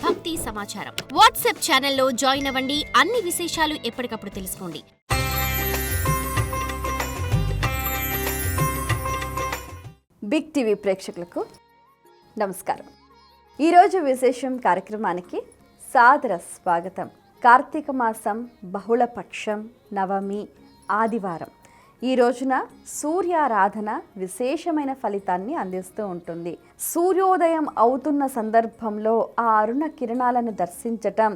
భక్తి సమాచారం. వాట్సాప్ ఛానల్లో జాయిన్ అవ్వండి. అన్ని విశేషాలు ఎప్పటికప్పుడు తెలుసుకోండి. బిగ్ టీవీ ప్రేక్షకులకు నమస్కారం. ఈరోజు విశేషం కార్యక్రమానికి సాదర స్వాగతం. కార్తీక మాసం బహుళపక్షం నవమి ఆదివారం ఈ రోజున సూర్యారాధన విశేషమైన ఫలితాన్ని అందిస్తూ ఉంటుంది. సూర్యోదయం అవుతున్న సందర్భంలో ఆ అరుణ కిరణాలను దర్శించటం,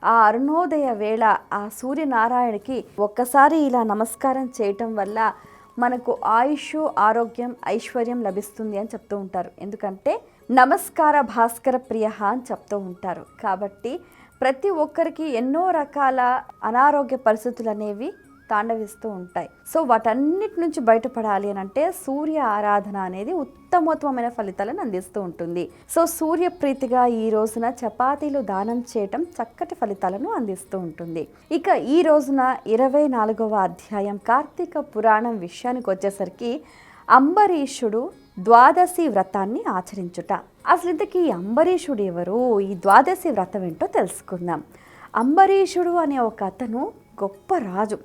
ఆ అరుణోదయ వేళ ఆ సూర్యనారాయణకి ఒక్కసారి ఇలా నమస్కారం చేయటం వల్ల మనకు ఆయుష్, ఆరోగ్యం, ఐశ్వర్యం లభిస్తుంది అని చెప్తూ ఉంటారు. ఎందుకంటే నమస్కార భాస్కర ప్రియ అని చెప్తూ ఉంటారు. కాబట్టి ప్రతి ఒక్కరికి ఎన్నో రకాల అనారోగ్య పరిస్థితులు అనేవి తాండవిస్తూ ఉంటాయి. సో వాటన్నిటి నుంచి బయటపడాలి అని అంటే సూర్య ఆరాధన అనేది ఉత్తమోత్తమైన ఫలితాలను అందిస్తూ ఉంటుంది. సో సూర్యప్రీతిగా ఈ రోజున చపాతీలు దానం చేయటం చక్కటి ఫలితాలను అందిస్తూ ఉంటుంది. ఇక ఈ రోజున 24వ అధ్యాయం కార్తీక పురాణం విషయానికి వచ్చేసరికి అంబరీషుడు ద్వాదశి వ్రతాన్ని ఆచరించుట. అసలు ఇంతకీ అంబరీషుడు ఎవరు, ఈ ద్వాదశి వ్రతం ఏంటో తెలుసుకుందాం. అంబరీషుడు అనే ఒక అతను గొప్ప రాజు,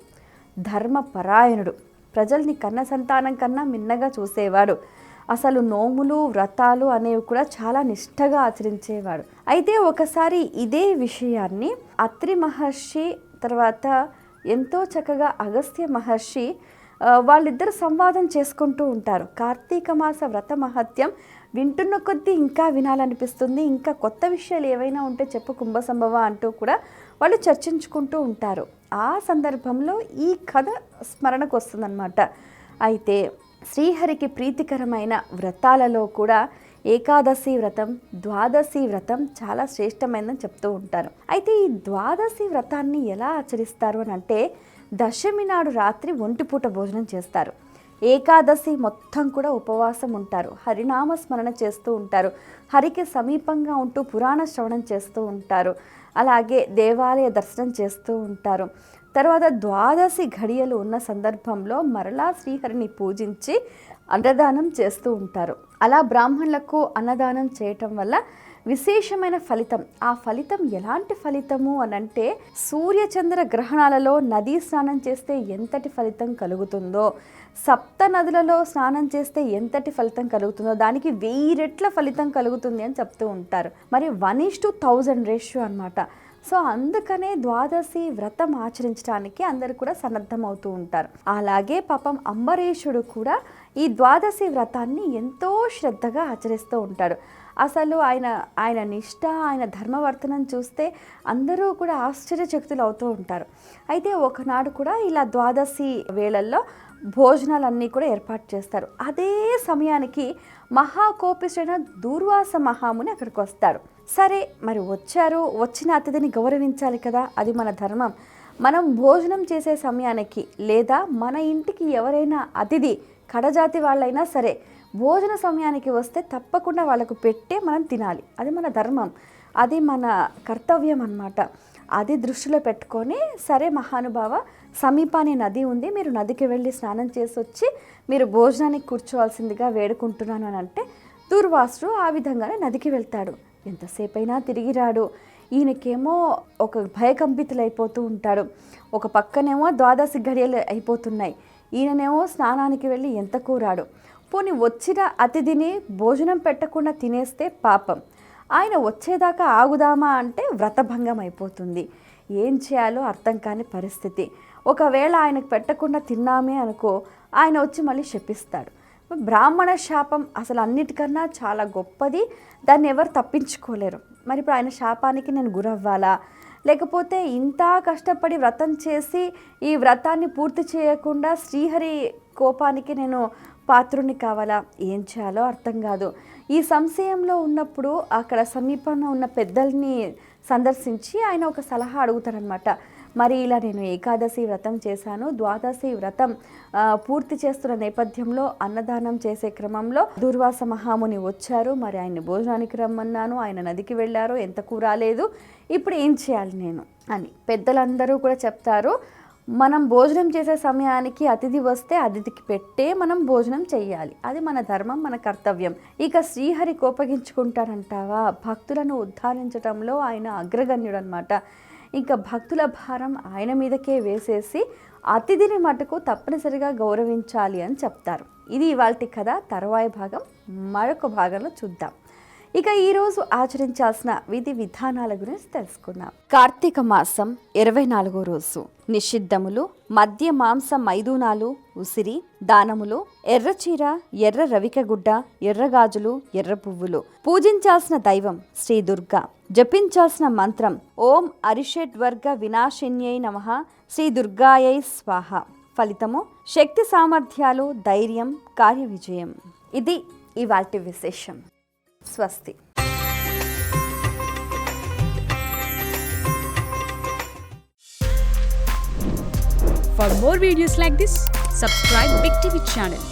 ధర్మపరాయణుడు, ప్రజల్ని కన్న సంతానం కన్నా మిన్నగా చూసేవాడు. అసలు నోములు వ్రతాలు అనేవి కూడా చాలా నిష్ఠగా ఆచరించేవాడు. అయితే ఒకసారి ఇదే విషయాన్ని అత్రి మహర్షి తర్వాత ఎంతో చక్కగా అగస్త్య మహర్షి వాళ్ళిద్దరు సంవాదం చేసుకుంటూ ఉంటారు. కార్తీక మాస వ్రత మహత్యం వింటున్న కొద్దీ ఇంకా వినాలనిపిస్తుంది, ఇంకా కొత్త విషయాలు ఏవైనా ఉంటే చెప్పు కుంభసంభవ అంటూ కూడా వాళ్ళు చర్చించుకుంటూ ఉంటారు. ఆ సందర్భంలో ఈ కథ స్మరణకు వస్తుందన్నమాట. అయితే శ్రీహరికి ప్రీతికరమైన వ్రతాలలో కూడా ఏకాదశి వ్రతం, ద్వాదశి వ్రతం చాలా శ్రేష్టమైనదని చెప్తూ ఉంటారు. అయితే ఈ ద్వాదశి వ్రతాన్ని ఎలా ఆచరిస్తారు అని అంటే దశమి నాడు రాత్రి ఒంటిపూట భోజనం చేస్తారు. ఏకాదశి మొత్తం కూడా ఉపవాసం ఉంటారు, హరినామ స్మరణ చేస్తూ ఉంటారు, హరికి సమీపంగా ఉంటూ పురాణ శ్రవణం చేస్తూ ఉంటారు, అలాగే దేవాలయ దర్శనం చేస్తూ ఉంటారు. తర్వాత ద్వాదశి ఘడియలు ఉన్న సందర్భంలో మరలా శ్రీహరిని పూజించి అన్నదానం చేస్తూ ఉంటారు. అలా బ్రాహ్మణులకు అన్నదానం చేయటం వల్ల విశేషమైన ఫలితం. ఆ ఫలితం ఎలాంటి ఫలితము అనంటే సూర్యచంద్ర గ్రహణాలలో నదీ స్నానం చేస్తే ఎంతటి ఫలితం కలుగుతుందో, సప్త నదులలో స్నానం చేస్తే ఎంతటి ఫలితం కలుగుతుందో దానికి 1000 రెట్ల ఫలితం కలుగుతుంది అని చెప్తూ ఉంటారు. మరి 1:1000 రేషియో అనమాట. సో అందుకనే ద్వాదశి వ్రతం ఆచరించడానికి అందరూ కూడా సన్నద్ధం అవుతూ ఉంటారు. అలాగే పాపం అంబరీషుడు కూడా ఈ ద్వాదశి వ్రతాన్ని ఎంతో శ్రద్ధగా ఆచరిస్తూ ఉంటాడు. అసలు ఆయన నిష్ఠ, ఆయన ధర్మవర్తనం చూస్తే అందరూ కూడా ఆశ్చర్యచకితులు అవుతూ ఉంటారు. అయితే ఒకనాడు కూడా ఇలా ద్వాదశి వేళల్లో భోజనాలన్నీ కూడా ఏర్పాటు చేస్తారు. అదే సమయానికి మహాకోపిష్ఠైన దూర్వాస మహాముని అక్కడికి వస్తాడు. సరే మరి వచ్చిన అతిథిని గౌరవించాలి కదా, అది మన ధర్మం. మనం భోజనం చేసే సమయానికి లేదా మన ఇంటికి ఎవరైనా అతిథి కడజాతి వాళ్ళైనా సరే భోజన సమయానికి వస్తే తప్పకుండా వాళ్ళకు పెట్టే మనం తినాలి. అది మన ధర్మం, అది మన కర్తవ్యం అన్నమాట. అది దృష్టిలో పెట్టుకొని సరే మహానుభావ, సమీపాన్ని నది ఉంది, మీరు నదికి వెళ్ళి స్నానం చేసి వచ్చి మీరు భోజనానికి కూర్చోవాల్సిందిగా వేడుకుంటున్నాను అని అంటే దూర్వాసుడు ఆ విధంగానే నదికి వెళ్తాడు. ఎంతసేపు అయినా తిరిగి రాడు. ఈయనకేమో ఒక భయకంపితులైపోతూ ఉంటాడు. ఒక పక్కనేమో ద్వాదశి ఘడియలు అయిపోతున్నాయి, ఈయననేమో స్నానానికి వెళ్ళి ఎంత కూరాడు. పోనీ వచ్చిన అతిథిని భోజనం పెట్టకుండా తినేస్తే పాపం, ఆయన వచ్చేదాకా ఆగుదామా అంటే వ్రతభంగం అయిపోతుంది. ఏం చేయాలో అర్థం కాని పరిస్థితి. ఒకవేళ ఆయనకు పెట్టకుండా తిన్నామే అనుకో, ఆయన వచ్చి మళ్ళీ శపిస్తాడు. బ్రాహ్మణ శాపం అసలు అన్నిటికన్నా చాలా గొప్పది, దాన్ని ఎవరు తప్పించుకోలేరు. మరి ఇప్పుడు ఆయన శాపానికి నేను గురవ్వాలా, లేకపోతే ఇంత కష్టపడి వ్రతం చేసి ఈ వ్రతాన్ని పూర్తి చేయకుండా శ్రీహరి కోపానికి నేను పాత్రుని కావాలా, ఏం చేయాలో అర్థం కాదు. ఈ సంశయంలో ఉన్నప్పుడు అక్కడ సమీపంలో ఉన్న పెద్దల్ని సందర్శించి ఆయన ఒక సలహా అడుగుతారనమాట. మరి ఇలా నేను ఏకాదశి వ్రతం చేశాను, ద్వాదశి వ్రతం పూర్తి చేస్తున్న నేపథ్యంలో అన్నదానం చేసే క్రమంలో దూర్వాస మహాముని వచ్చారు, మరి ఆయన్ని భోజనానికి రమ్మన్నాను, ఆయన నదికి వెళ్ళారు, ఎంత కూరాలేదు, ఇప్పుడు ఏం చేయాలి నేను అని పెద్దలందరూ కూడా చెప్తారు. మనం భోజనం చేసే సమయానికి అతిథి వస్తే అతిథికి పెట్టే మనం భోజనం చెయ్యాలి. అది మన ధర్మం, మన కర్తవ్యం. ఇక శ్రీహరి కోపగించుకుంటారంటావా? భక్తులను ఉద్ధరించడంలో ఆయన అగ్రగణ్యుడు అనమాట. ఇంకా భక్తుల భారం ఆయన మీదకే వేసేసి అతిథిని మటుకు తప్పనిసరిగా గౌరవించాలి అని చెప్తారు. ఇది ఇవాల్టి కథ. తరువాయి భాగం మరొక భాగంలో చూద్దాం. ఇక ఈరోజు ఆచరించాల్సిన విధి విధానాల గురించి తెలుసుకుందాం. కార్తీక మాసం 24వ రోజు నిషిద్ధములు: మద్య మాంస మైథునాలు, ఉసిరి, దానములు, ఎర్రచీర, ఎర్ర రవిక గుడ్డ, ఎర్రగాజులు, ఎర్ర పువ్వులు. పూజించాల్సిన దైవం శ్రీ దుర్గా. జపించాల్సిన మంత్రం ఓం అరిషడ్వర్గ వినాశిన్యై నమః, శ్రీ దుర్గాయై స్వాహ. ఫలితము శక్తి సామర్థ్యాలు, ధైర్యం, కార్య విజయం. ఇది ఇవాల్టి విశేషం. స్వస్తి. For more videos like this, subscribe Big TV channel.